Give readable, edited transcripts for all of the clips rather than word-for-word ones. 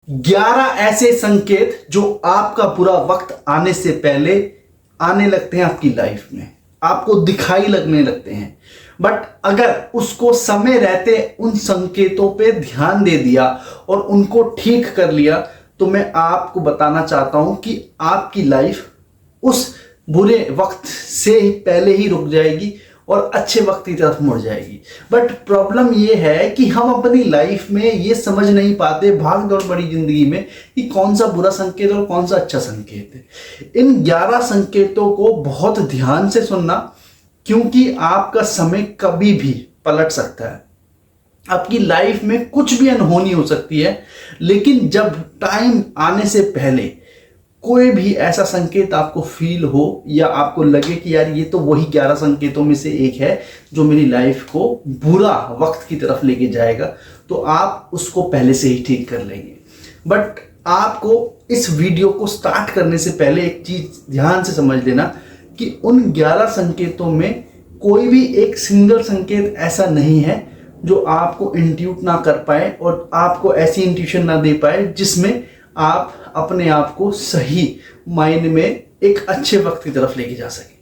11 ऐसे संकेत जो आपका बुरा वक्त आने से पहले आने लगते हैं आपकी लाइफ में, आपको दिखाई लगने लगते हैं। बट अगर उसको समय रहते उन संकेतों पे ध्यान दे दिया और उनको ठीक कर लिया, तो मैं आपको बताना चाहता हूं कि आपकी लाइफ उस बुरे वक्त से पहले ही रुक जाएगी और अच्छे वक्त की तरफ मुड़ जाएगी। बट प्रॉब्लम ये है कि हम अपनी लाइफ में ये समझ नहीं पाते, भाग दौड़ बड़ी जिंदगी में, कि कौन सा बुरा संकेत और कौन सा अच्छा संकेत है। इन 11 संकेतों को बहुत ध्यान से सुनना, क्योंकि आपका समय कभी भी पलट सकता है। आपकी लाइफ में कुछ भी अनहोनी हो सकती है, लेकिन जब टाइम आने से पहले कोई भी ऐसा संकेत आपको फील हो या आपको लगे कि यार ये तो वही 11 संकेतों में से एक है जो मेरी लाइफ को बुरा वक्त की तरफ लेके जाएगा, तो आप उसको पहले से ही ठीक कर लेंगे। बट आपको इस वीडियो को स्टार्ट करने से पहले एक चीज ध्यान से समझ लेना कि उन 11 संकेतों में कोई भी एक सिंगल संकेत ऐसा नहीं है जो आपको इंट्यूट ना कर पाए और आपको ऐसी इंट्यूशन ना दे पाए जिसमें आप अपने आप को सही मायने में एक अच्छे वक्त की तरफ लेके जा सके।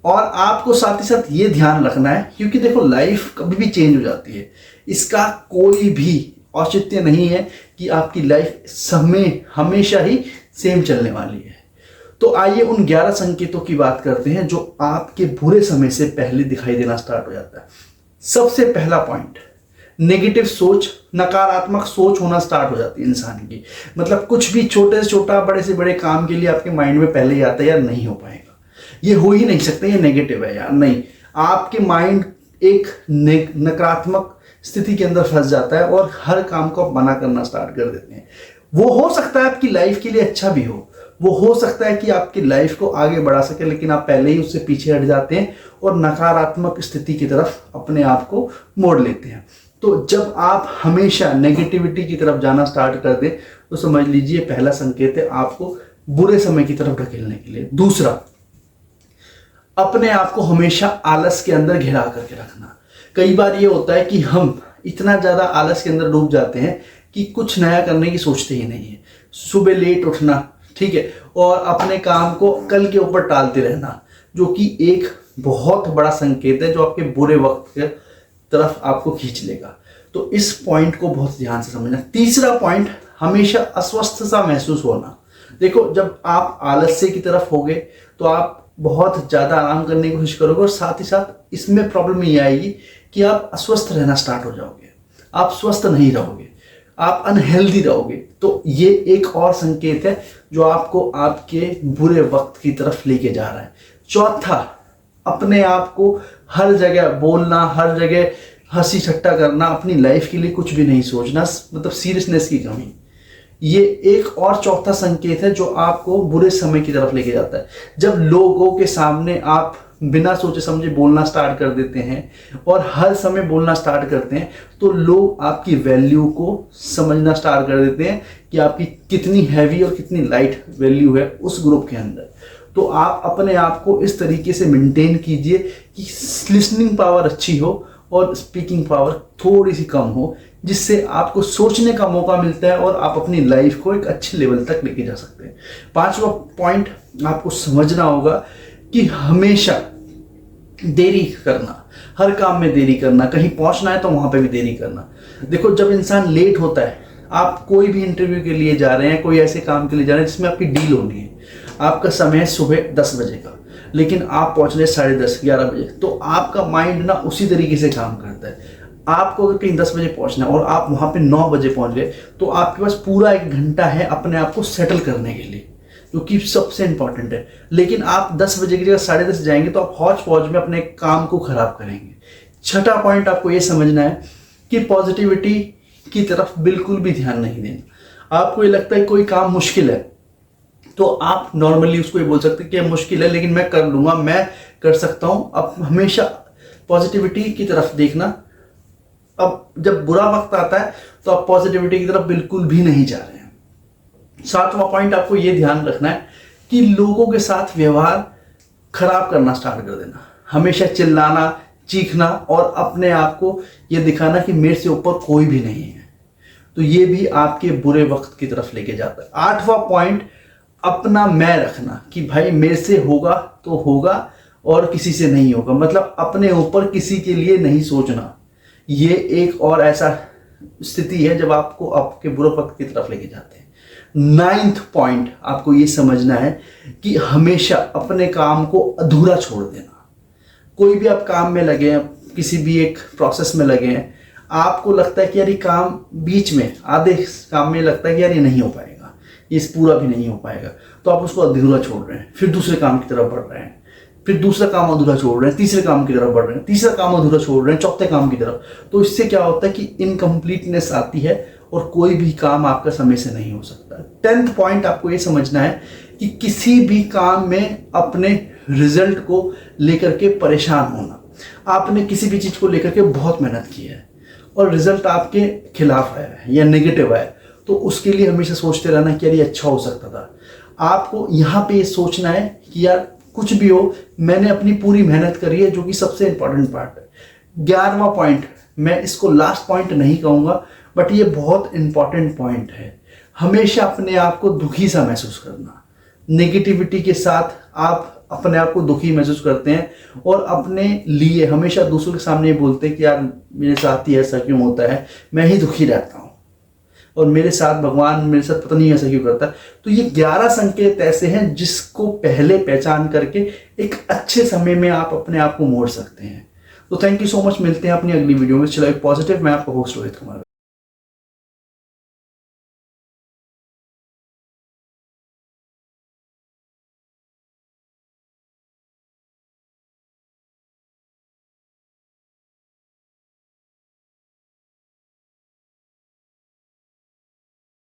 और आपको साथ ही साथ ये ध्यान रखना है, क्योंकि देखो लाइफ कभी भी चेंज हो जाती है, इसका कोई भी औचित्य नहीं है कि आपकी लाइफ समय हमेशा ही सेम चलने वाली है। तो आइए उन 11 संकेतों की बात करते हैं जो आपके बुरे समय से पहले दिखाई देना स्टार्ट हो जाता है। सबसे पहला पॉइंट, नेगेटिव सोच, नकारात्मक सोच होना स्टार्ट हो जाती है इंसान की। मतलब कुछ भी छोटे से छोटा, बड़े से बड़े काम के लिए आपके माइंड में पहले ही आता है यार नहीं हो पाएगा, ये हो ही नहीं सकता, ये नेगेटिव है यार, नहीं। आपके माइंड एक नकारात्मक स्थिति के अंदर फंस जाता है और हर काम को आप मना करना स्टार्ट कर देते हैं। वो हो सकता है आपकी लाइफ के लिए अच्छा भी वो हो सकता है कि आपकी लाइफ को आगे बढ़ा सके, लेकिन आप पहले ही उससे पीछे हट जाते हैं और नकारात्मक स्थिति की तरफ अपने आप को मोड़ लेते हैं। तो जब आप हमेशा नेगेटिविटी की तरफ जाना स्टार्ट कर दें, तो समझ लीजिए पहला संकेत है आपको बुरे समय की तरफ ढकेलने के लिए। दूसरा, अपने आप को हमेशा आलस के अंदर घिरा करके रखना। कई बार ये होता है कि हम इतना ज्यादा आलस के अंदर डूब जाते हैं कि कुछ नया करने की सोचते ही नहीं है। सुबह लेट उठना, ठीक है, और अपने काम को कल के ऊपर टालते रहना, जो कि एक बहुत बड़ा संकेत है जो आपके बुरे वक्त के तरफ आपको खींच लेगा। तो इस पॉइंट को बहुत ध्यान से समझना। तीसरा पॉइंट, हमेशा अस्वस्थ सा महसूस होना। देखो जब आप आलस्य की तरफ होगे तो आप बहुत ज्यादा आराम करने की कोशिश करोगे और साथ ही साथ इसमें प्रॉब्लम ये आएगी कि आप अस्वस्थ रहना स्टार्ट हो जाओगे, आप स्वस्थ नहीं रहोगे, आप अनहेल्दी रहोगे। तो ये एक और संकेत है जो आपको आपके बुरे वक्त की तरफ लेके जा रहा है। चौथा, अपने आप को हर जगह बोलना, हर जगह हंसी ठट्टा करना, अपनी लाइफ के लिए कुछ भी नहीं सोचना, मतलब सीरियसनेस की कमी। ये एक और चौथा संकेत है जो आपको बुरे समय की तरफ लेके जाता है। जब लोगों के सामने आप बिना सोचे समझे बोलना स्टार्ट कर देते हैं और हर समय बोलना स्टार्ट करते हैं, तो लोग आपकी वैल्यू को समझना स्टार्ट कर देते हैं कि आपकी कितनी हैवी और कितनी लाइट वैल्यू है उस ग्रुप के अंदर। तो आप अपने आप को इस तरीके से मेंटेन कीजिए कि लिसनिंग पावर अच्छी हो और स्पीकिंग पावर थोड़ी सी कम हो, जिससे आपको सोचने का मौका मिलता है और आप अपनी लाइफ को एक अच्छे लेवल तक लेके जा सकते हैं। पांचवा पॉइंट, आपको समझना होगा कि हमेशा देरी करना, हर काम में देरी करना, कहीं पहुंचना है तो वहां पे भी देरी करना। देखो जब इंसान लेट होता है, आप कोई भी इंटरव्यू के लिए जा रहे हैं, कोई ऐसे काम के लिए जा रहे हैं जिसमें आपकी डील होनी है, आपका समय है सुबह 10 बजे का, लेकिन आप पहुंच रहे 10:30 11 बजे, तो आपका माइंड ना उसी तरीके से काम करता है। आपको अगर कहीं 10 बजे पहुंचना है और आप वहां पे 9 बजे पहुंच गए, तो आपके पास पूरा 1 घंटा है अपने आप को सेटल करने के लिए, जो कि सबसे इंपॉर्टेंट है। लेकिन आप 10 बजे की जगह 10:30 जाएंगे तो आप हौच पौच में अपने काम को खराब करेंगे। छठा पॉइंट, आपको यह समझना है कि पॉजिटिविटी की तरफ बिल्कुल भी ध्यान नहीं देना। आपको ये लगता है कोई काम मुश्किल है, तो आप नॉर्मली उसको ये बोल सकते हैं कि मुश्किल है लेकिन मैं कर लूंगा, मैं कर सकता हूं। अब हमेशा पॉजिटिविटी की तरफ देखना। अब जब बुरा वक्त आता है तो आप पॉजिटिविटी की तरफ बिल्कुल भी नहीं जा रहे हैं। सातवां पॉइंट, आपको यह ध्यान रखना है कि लोगों के साथ व्यवहार खराब करना स्टार्ट कर देना। हमेशा चिल्लाना, चीखना और अपने आप को यह दिखाना कि मेरे से ऊपर कोई भी नहीं है। तो ये भी आपके बुरे वक्त की तरफ लेके जाता है। 8वां पॉइंट, अपना मैं रखना कि भाई मेरे से होगा तो होगा और किसी से नहीं होगा, मतलब अपने ऊपर किसी के लिए नहीं सोचना। ये एक और ऐसा स्थिति है जब आपको आपके बुरे वक्त की तरफ लेके जाते हैं। 9th पॉइंट, आपको ये समझना है कि हमेशा अपने काम को अधूरा छोड़ देना। कोई भी आप काम में लगे हैं, किसी भी एक प्रोसेस में लगे हैं, आपको लगता है कि यार ये काम बीच में आधे काम में लगता है कि यार ये नहीं हो पाएगा, ये पूरा भी नहीं हो पाएगा, तो आप उसको अधूरा छोड़ रहे हैं, फिर दूसरे काम की तरफ बढ़ रहे हैं, फिर दूसरा काम अधूरा छोड़ रहे हैं, तीसरे काम की तरफ बढ़ रहे हैं, तीसरा काम अधूरा छोड़ रहे हैं, चौथे काम की तरफ। तो इससे क्या होता है कि इनकम्प्लीटनेस आती है और कोई भी काम आपका समय से नहीं हो सकता। 10th पॉइंट, आपको ये समझना है कि किसी भी काम में अपने रिजल्ट को लेकर के परेशान होना। आपने किसी भी चीज को लेकर के बहुत मेहनत की है और रिजल्ट आपके खिलाफ आया है या नेगेटिव आया, तो उसके लिए हमेशा सोचते रहना कि यार ये अच्छा हो सकता था। आपको यहाँ पे ये सोचना है कि यार कुछ भी हो, मैंने अपनी पूरी मेहनत करी है, जो कि सबसे इंपॉर्टेंट पार्ट है। 11वां पॉइंट, मैं इसको लास्ट पॉइंट नहीं कहूँगा, बट ये बहुत इंपॉर्टेंट पॉइंट है। हमेशा अपने आप को दुखी सा महसूस करना। नेगेटिविटी के साथ आप अपने आप को दुखी महसूस करते हैं और अपने लिए हमेशा दूसरों के सामने बोलते हैं कि यार मेरे साथ ही ऐसा क्यों होता है, मैं ही दुखी रहता हूँ और मेरे साथ भगवान मेरे साथ पता नहीं ऐसा क्यों करता। तो ये 11 संकेत ऐसे हैं जिसको पहले पहचान करके एक अच्छे समय में आप अपने आप को मोड़ सकते हैं। तो थैंक यू सो मच, मिलते हैं अपनी अगली वीडियो में। चलो एक पॉजिटिव, मैं आपका होस्ट रोहित कुमार।